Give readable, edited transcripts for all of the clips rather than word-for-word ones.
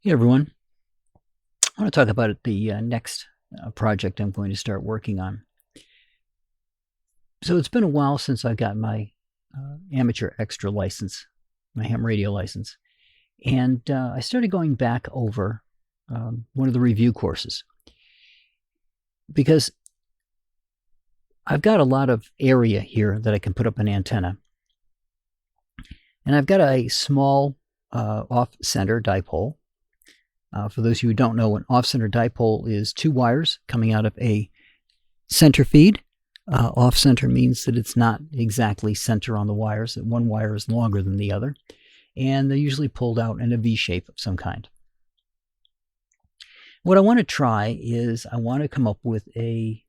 Hey everyone, I want to talk about the next project I'm going to start working on. So it's been a while since I got my amateur extra license, my ham radio license, and I started going back over one of the review courses because I've got a lot of area here that I can put up an antenna, and I've got a small off-center dipole. For those of you who don't know, an off-center dipole is two wires coming out of a center feed. Off-center means that it's not exactly center on the wires, that one wire is longer than the other, and they're usually pulled out in a V shape of some kind. What I want to try is I want to come up with it's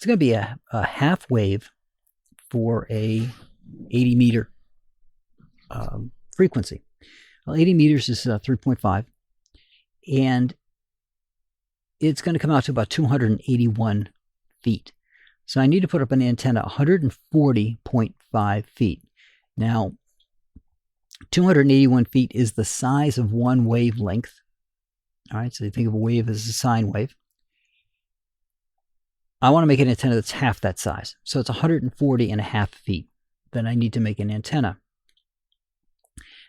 going to be a half wave for a 80 meter frequency. Well, 80 meters is 3.5, and it's going to come out to about 281 feet. So I need to put up an antenna 140.5 feet. Now, 281 feet is the size of one wavelength. All right, so you think of a wave as a sine wave. I want to make an antenna that's half that size. So it's 140 and a half feet that I need to make an antenna.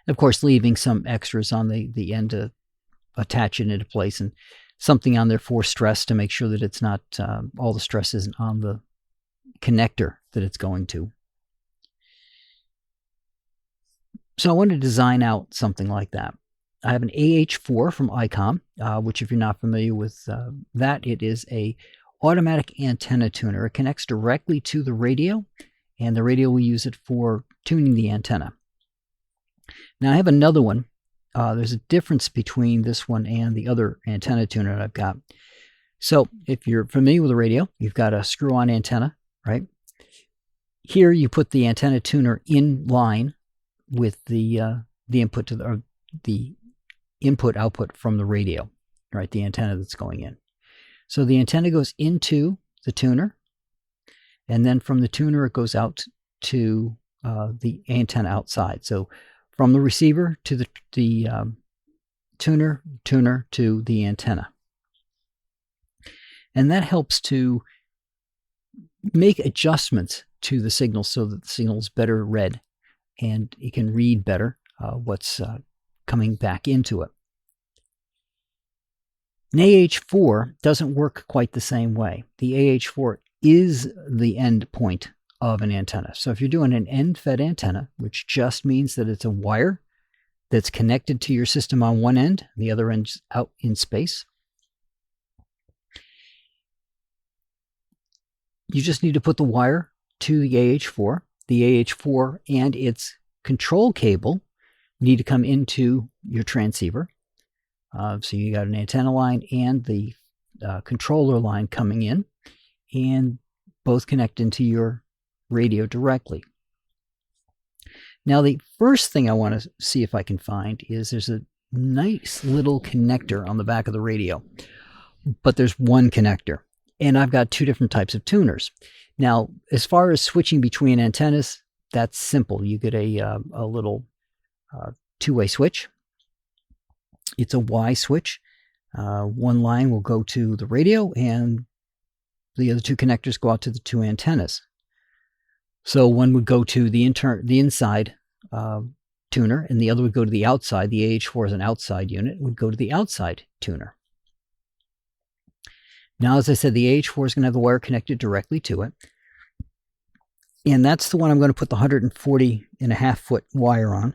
Of course, leaving some extras on the end to attach it into place, and something on there for stress to make sure that it's not, all the stress isn't on the connector that it's going to. So I wanted to design out something like that. I have an AH4 from ICOM, which if you're not familiar with that, it is a automatic antenna tuner. It connects directly to the radio, and the radio will use it for tuning the antenna. Now I have another one. There's a difference between this one and the other antenna tuner that I've got. So if you're familiar with the radio, you've got a screw-on antenna, right? Here you put the antenna tuner in line with the input to the input-output from the radio, right? The antenna that's going in. So the antenna goes into the tuner, and then from the tuner it goes out to the antenna outside. So from the receiver to the tuner to the antenna. And that helps to make adjustments to the signal so that the signal is better read and it can read better what's coming back into it. An AH4 doesn't work quite the same way. The AH4 is the end point of an antenna. So if you're doing an end-fed antenna, which just means that it's a wire that's connected to your system on one end, the other end's out in space, you just need to put the wire to the AH4. The AH4 and its control cable need to come into your transceiver. So you got an antenna line and the controller line coming in, and both connect into your radio directly. Now the first thing I want to see if I can find is there's a nice little connector on the back of the radio, but there's one connector, and I've got two different types of tuners. Now as far as switching between antennas, that's simple. You get a little two-way switch. It's a Y switch. One line will go to the radio, and the other two connectors go out to the two antennas. So one would go to the inside tuner, and the other would go to the outside. The AH4 is an outside unit, would go to the outside tuner. Now, as I said, the AH4 is going to have the wire connected directly to it. And that's the one I'm going to put the 140 and a half foot wire on.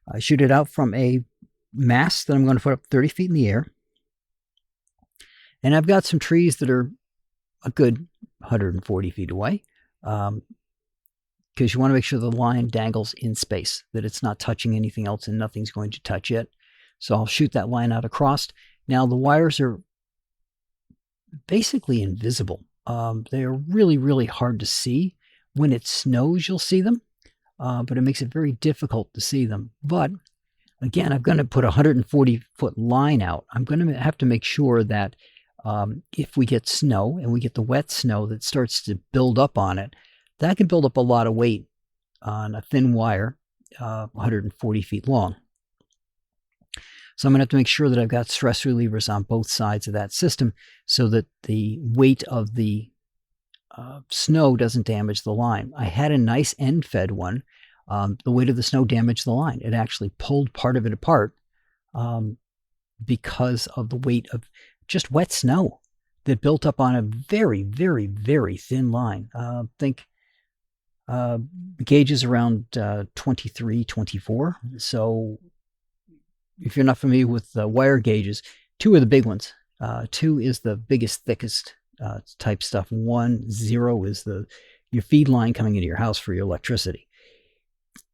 I shoot it out from a mast that I'm going to put up 30 feet in the air. And I've got some trees that are a good 140 feet away, because you want to make sure the line dangles in space, that it's not touching anything else and nothing's going to touch it. So I'll shoot that line out across. Now the wires are basically invisible. They are really, really hard to see. When it snows, you'll see them, but it makes it very difficult to see them. But again, I'm going to put a 140-foot line out. I'm going to have to make sure that if we get snow and we get the wet snow that starts to build up on it, that can build up a lot of weight on a thin wire, 140 feet long. So I'm going to have to make sure that I've got stress relievers on both sides of that system so that the weight of the snow doesn't damage the line. I had a nice end-fed one. The weight of the snow damaged the line. It actually pulled part of it apart because of the weight of just wet snow that built up on a very, very, very thin line. Think gauges around 23, 24. So if you're not familiar with wire gauges, 2 are the big ones. 2 is the biggest, thickest type stuff. 1, 0 is your feed line coming into your house for your electricity.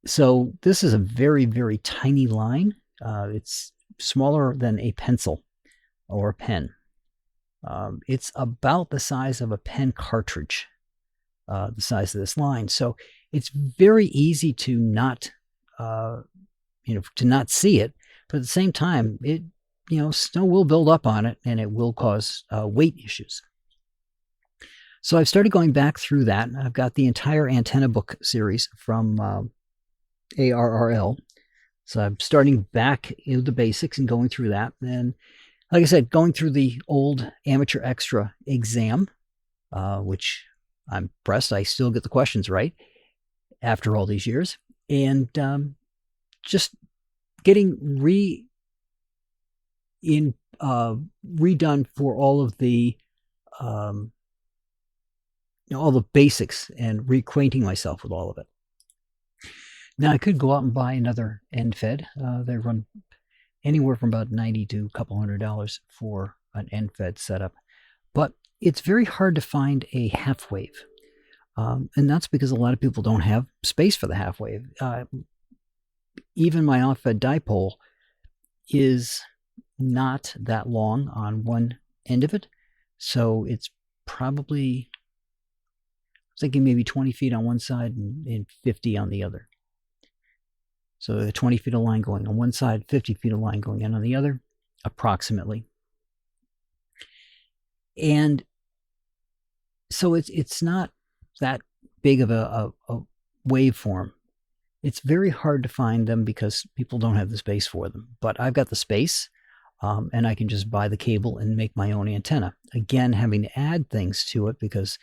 So this is a very, very tiny line. It's smaller than a pencil or a pen. It's about the size of a pen cartridge, the size of this line. So it's very easy to not, to not see it. But at the same time, snow will build up on it and it will cause weight issues. So I've started going back through that. I've got the entire antenna book series from ARRL. So I'm starting back into the basics and going through that. And like I said, going through the old Amateur Extra exam, which I'm impressed I still get the questions right after all these years. And just getting redone for all of the all the basics and reacquainting myself with all of it. Now I could go out and buy another end fed. They run anywhere from about $90 to a couple $100 for an end fed setup, but it's very hard to find a half wave, and that's because a lot of people don't have space for the half wave. Even my off-fed dipole is not that long on one end of it, so it's probably, I'm thinking maybe 20 feet on one side and 50 on the other. So 20 feet of line going on one side, 50 feet of line going in on the other, approximately. And so it's not that big of a waveform. It's very hard to find them because people don't have the space for them. But I've got the space, and I can just buy the cable and make my own antenna. Again, having to add things to it because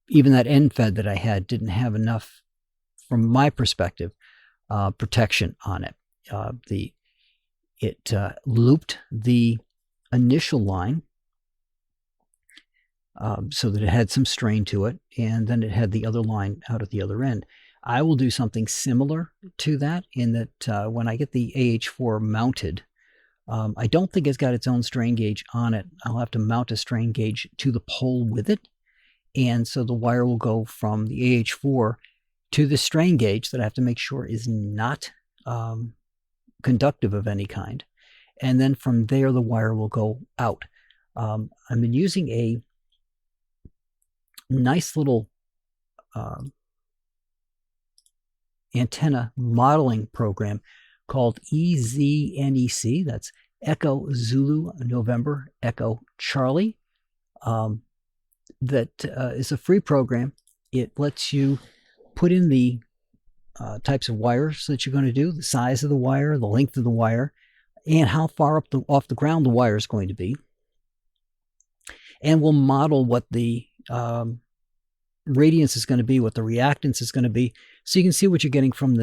even that end fed that I had didn't have enough, from my perspective, protection on it. It looped the initial line so that it had some strain to it, and then it had the other line out at the other end. I will do something similar to that in that when I get the AH4 mounted, I don't think it's got its own strain gauge on it. I'll have to mount a strain gauge to the pole with it, and so the wire will go from the AH4 to the strain gauge that I have to make sure is not conductive of any kind. And then from there, the wire will go out. I've been using a nice little antenna modeling program called EZNEC. That's Echo Zulu November Echo Charlie. That is a free program. It lets you put in the types of wires that you're going to do, the size of the wire, the length of the wire, and how far up off the ground the wire is going to be. And we'll model what the radiance is going to be, what the reactance is going to be, so you can see what you're getting from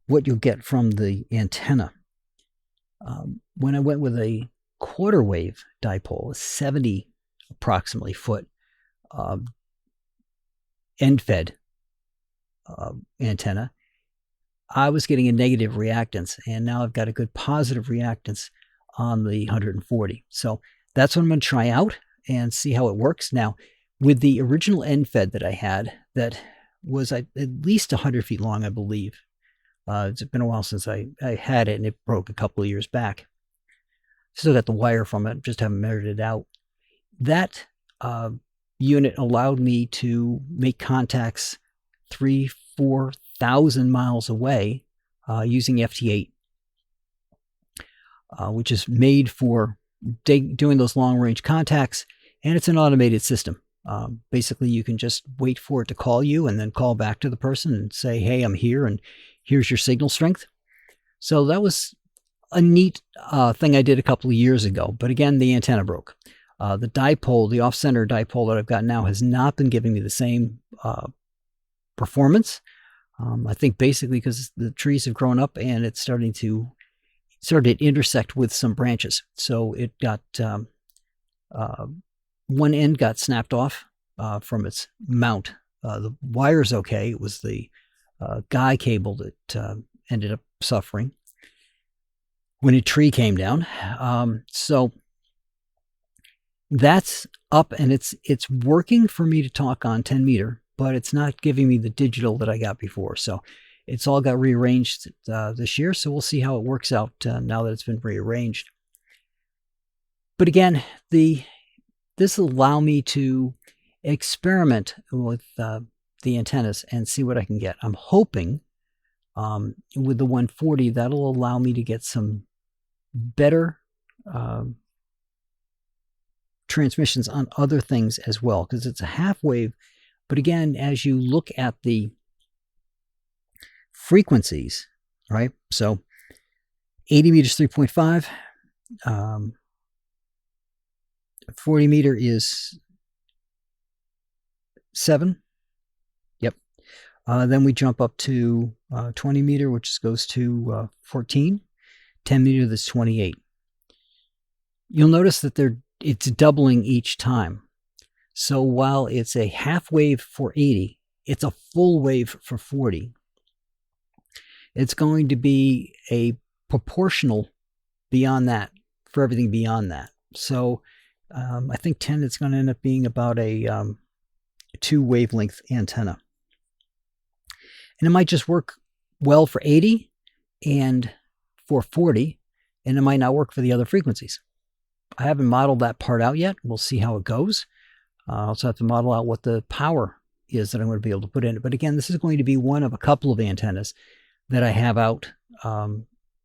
what you'll get from the antenna. When I went with a quarter wave dipole, a 70 approximately foot end fed antenna, I was getting a negative reactance, and now I've got a good positive reactance on the 140. So that's what I'm going to try out and see how it works. Now, with the original end fed that I had, that was at least 100 feet long, I believe. It's been a while since I had it, and it broke a couple of years back. Still got the wire from it, just haven't measured it out. That unit allowed me to make contacts 3,000-4,000 miles away using FT8, which is made for doing those long-range contacts, and it's an automated system. Basically, you can just wait for it to call you and then call back to the person and say, hey, I'm here, and here's your signal strength. So that was a neat thing I did a couple of years ago. But again, the antenna broke. The dipole, the off-center dipole that I've got now has not been giving me the same performance. I think basically because the trees have grown up and it's started to intersect with some branches. So it got, one end got snapped off from its mount. The wire's okay. It was the guy cable that ended up suffering when a tree came down. So that's up and it's working for me to talk on 10 meter, but it's not giving me the digital that I got before. So it's all got rearranged this year. So we'll see how it works out now that it's been rearranged. But again, this will allow me to experiment with the antennas and see what I can get. I'm hoping with the 140, that'll allow me to get some better transmissions on other things as well, because it's a half wave. But again, as you look at the frequencies, right? So 80 meters 3.5, 40 meter is 7. Yep. Then we jump up to 20 meter, which goes to 14. 10 meter, that's 28. You'll notice that it's doubling each time. So while it's a half wave for 80, it's a full wave for 40. It's going to be a proportional beyond that for everything beyond that. So I think 10, it's going to end up being about a 2 wavelength antenna. And it might just work well for 80 and for 40, and it might not work for the other frequencies. I haven't modeled that part out yet. We'll see how it goes. I also have to model out what the power is that I'm going to be able to put in it. But again, this is going to be one of a couple of antennas that I have out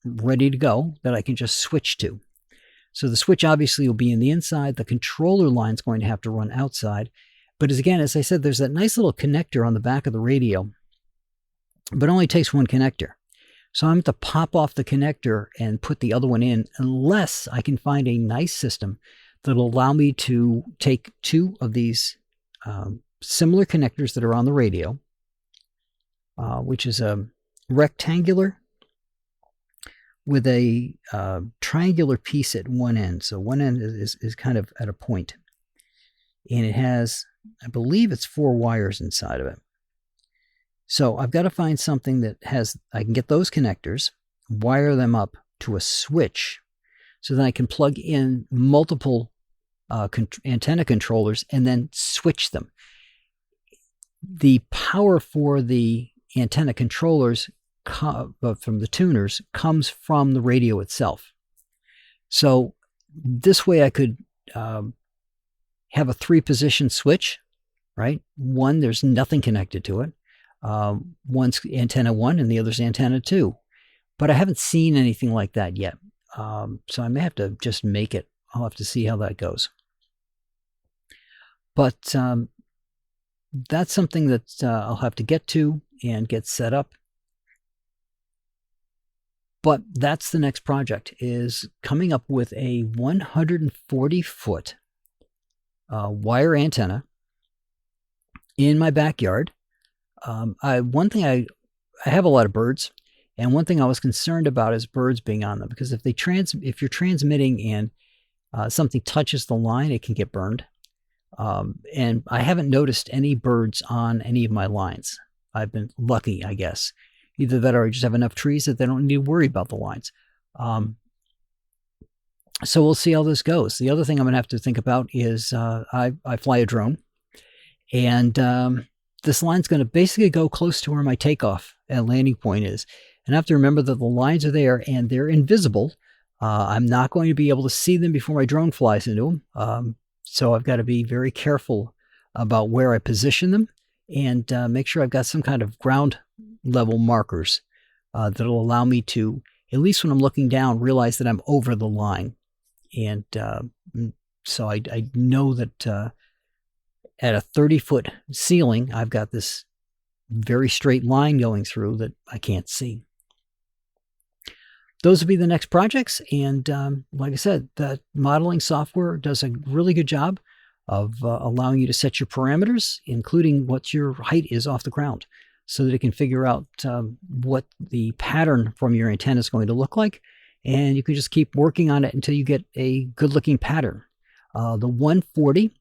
ready to go that I can just switch to. So the switch obviously will be in the inside. The controller line is going to have to run outside. But as I said, there's that nice little connector on the back of the radio, but it only takes one connector. So I'm going to pop off the connector and put the other one in unless I can find a nice system that will allow me to take 2 of these similar connectors that are on the radio, which is a rectangular with a triangular piece at one end. So one end is kind of at a point. And it has, I believe it's 4 wires inside of it. So I've got to find something that I can get those connectors, wire them up to a switch, so then I can plug in multiple antenna controllers and then switch them. The power for the antenna controllers from the tuners comes from the radio itself. So this way I could have a 3-position switch, right? One, there's nothing connected to it. One's antenna 1 and the other's antenna 2. But I haven't seen anything like that yet. So I may have to just make it. I'll have to see how that goes. But that's something that I'll have to get to and get set up. But that's the next project, is coming up with a 140-foot wire antenna in my backyard. I have a lot of birds, and one thing I was concerned about is birds being on them, because if you're transmitting and something touches the line, it can get burned. And I haven't noticed any birds on any of my lines. I've been lucky, I guess. Either that or I just have enough trees that they don't need to worry about the lines. So we'll see how this goes. The other thing I'm going to have to think about is I fly a drone, and this line's going to basically go close to where my takeoff and landing point is. And I have to remember that the lines are there and they're invisible. I'm not going to be able to see them before my drone flies into them. So I've got to be very careful about where I position them and make sure I've got some kind of ground level markers that'll allow me to, at least when I'm looking down, realize that I'm over the line. And so I know that at a 30-foot ceiling, I've got this very straight line going through that I can't see. Those will be the next projects. And like I said, the modeling software does a really good job of allowing you to set your parameters, including what your height is off the ground, so that it can figure out what the pattern from your antenna is going to look like. And you can just keep working on it until you get a good looking pattern. The 140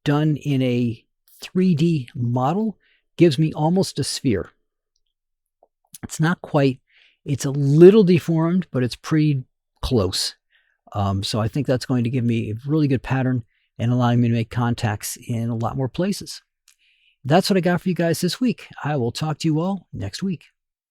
done in a 3D model gives me almost a sphere. It's not quite, it's a little deformed, but it's pretty close. So I think that's going to give me a really good pattern and allowing me to make contacts in a lot more places. That's what I got for you guys this week. I will talk to you all next week.